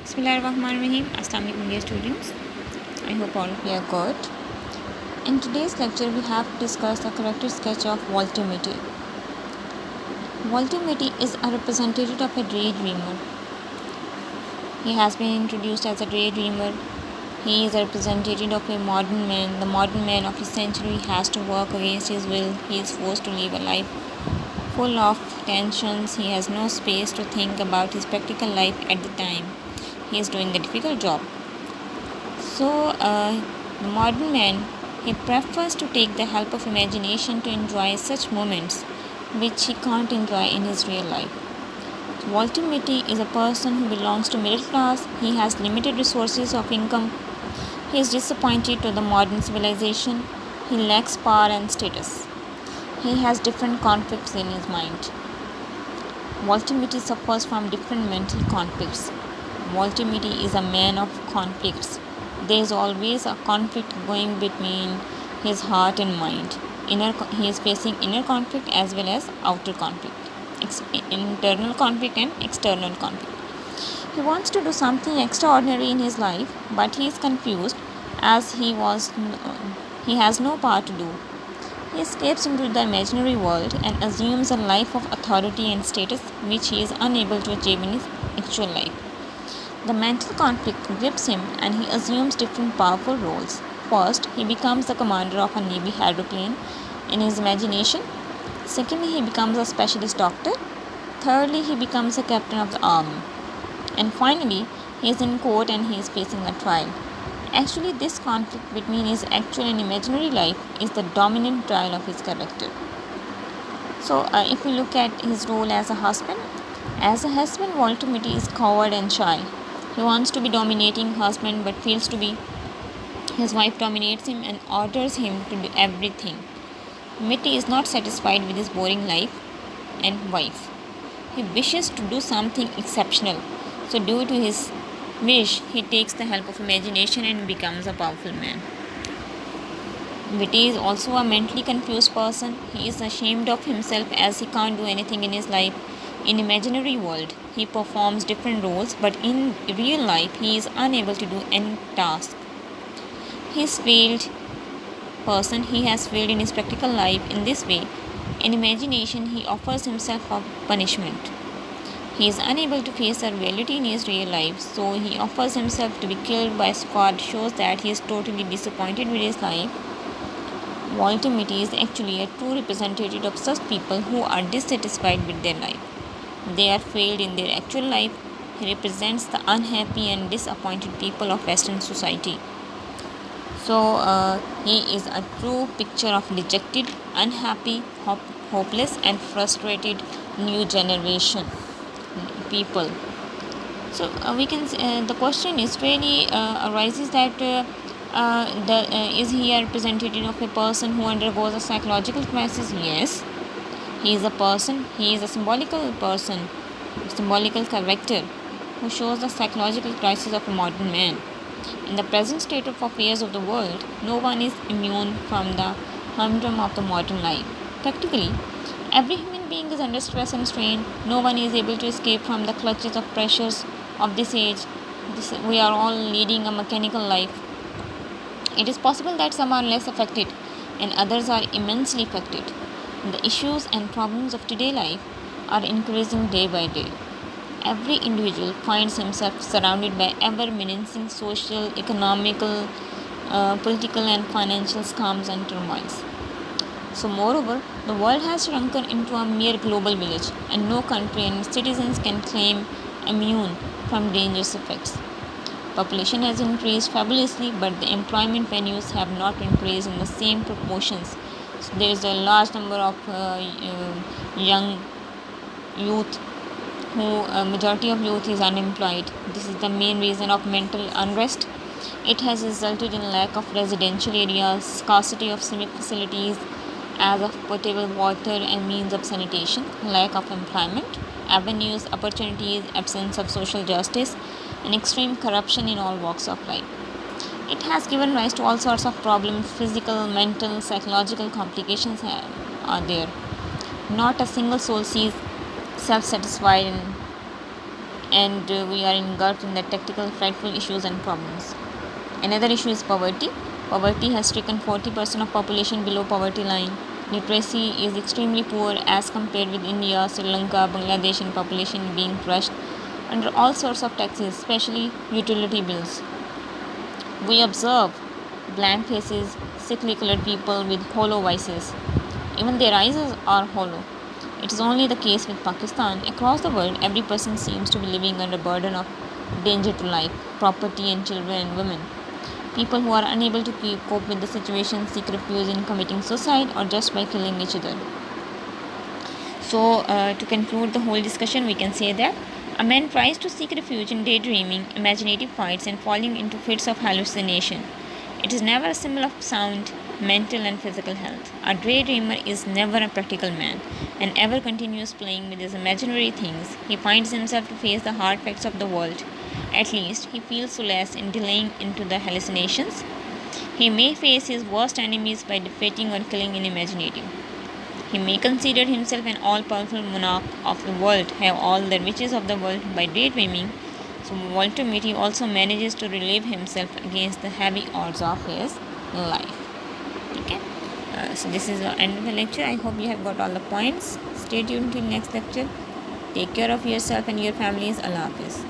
Bismillahirrahmanirrahim. Assalamu alaikum dear students. I hope all of you are good. In today's lecture we have to discuss the character sketch of Walter Mitty. Walter Mitty is a representative of a daydreamer. He has been introduced as a daydreamer. He is a representative of a modern man. The modern man of his century has to work against his will. He is forced to live a life full of tensions. He has no space to think about his practical life at the time. He is doing a difficult job. So, the modern man, he prefers to take the help of imagination to enjoy such moments which he can't enjoy in his real life. Walter Mitty is a person who belongs to middle class. He has limited resources of income. He is disappointed to the modern civilization. He lacks power and status. He has different conflicts in his mind. Walter Mitty suffers from different mental conflicts. Walter Mitty is a man of conflicts. There is always a conflict going between his heart and mind. He is facing inner conflict as well as outer conflict, internal conflict and external conflict. He wants to do something extraordinary in his life, but he is confused as he has no power to do. He escapes into the imaginary world and assumes a life of authority and status which he is unable to achieve in his actual life. The mental conflict grips him and he assumes different powerful roles. First, he becomes the commander of a Navy hydroplane in his imagination. Secondly, he becomes a specialist doctor. Thirdly, he becomes a captain of the army. And finally, he is in court and he is facing a trial. Actually, this conflict between his actual and imaginary life is the dominant trial of his character. So, if we look at his role as a husband, Walter Mitty is coward and shy. He wants to be dominating husband but feels to be his wife dominates him and orders him to do everything. Mitty is not satisfied with his boring life and wife. He wishes to do something exceptional. So due to his wish, he takes the help of imagination and becomes a powerful man. Mitty is also a mentally confused person. He is ashamed of himself as he can't do anything in his life. In imaginary world, he performs different roles, but in real life, he is unable to do any task. He has failed in his practical life in this way. In imagination, he offers himself a punishment. He is unable to face a reality in his real life, so he offers himself to be killed by a squad. Shows that he is totally disappointed with his life. Walter Mitty is actually a true representative of such people who are dissatisfied with their life. They are failed in their actual life. He represents the unhappy and disappointed people of Western society. So, he is a true picture of dejected, unhappy, hopeless, and frustrated new generation people. So, we can the question is really arises that is he a representative of a person who undergoes a psychological crisis? Yes. He is a person, he is a symbolical character who shows the psychological crisis of a modern man. In the present state of affairs of the world, no one is immune from the humdrum of the modern life. Practically, every human being is under stress and strain. No one is able to escape from the clutches of pressures of this age. We are all leading a mechanical life. It is possible that some are less affected and others are immensely affected. The issues and problems of today's life are increasing day by day. Every individual finds himself surrounded by ever-menacing social, economical, political and financial scams and turmoils. So moreover, the world has shrunken into a mere global village and no country and citizens can claim immune from dangerous effects. Population has increased fabulously, but the employment venues have not increased in the same proportions. So there is a large number of young youth majority of youth is unemployed. This is the main reason of mental unrest. It has resulted in lack of residential areas, scarcity of civic facilities as of potable water and means of sanitation, lack of employment, avenues, opportunities, absence of social justice, and extreme corruption in all walks of life. It has given rise to all sorts of problems, physical, mental, psychological complications are there. Not a single soul sees self-satisfied and we are engulfed in the tactical, frightful issues and problems. Another issue is poverty. Poverty has stricken 40% of population below poverty line. Literacy is extremely poor as compared with India, Sri Lanka, Bangladesh in population being crushed under all sorts of taxes, especially utility bills. We observe blank faces, sickly colored people with hollow voices. Even their eyes are hollow. It is only the case with Pakistan. Across the world, every person seems to be living under burden of danger to life, property, and children and women. People who are unable to cope with the situation seek refuge in committing suicide or just by killing each other. So, to conclude the whole discussion, we can say that a man tries to seek refuge in daydreaming, imaginative fights, and falling into fits of hallucination. It is never a symbol of sound mental and physical health. A daydreamer is never a practical man and ever continues playing with his imaginary things. He finds himself to face the hard facts of the world. At least he feels solace in delaying into the hallucinations. He may face his worst enemies by defeating or killing in imaginative. He may consider himself an all-powerful monarch of the world, have all the riches of the world by daydreaming. So Walter Mitty also manages to relieve himself against the heavy odds of his life. Okay. So this is the end of the lecture. I hope you have got all the points. Stay tuned till next lecture. Take care of yourself and your families. Allah Hafiz.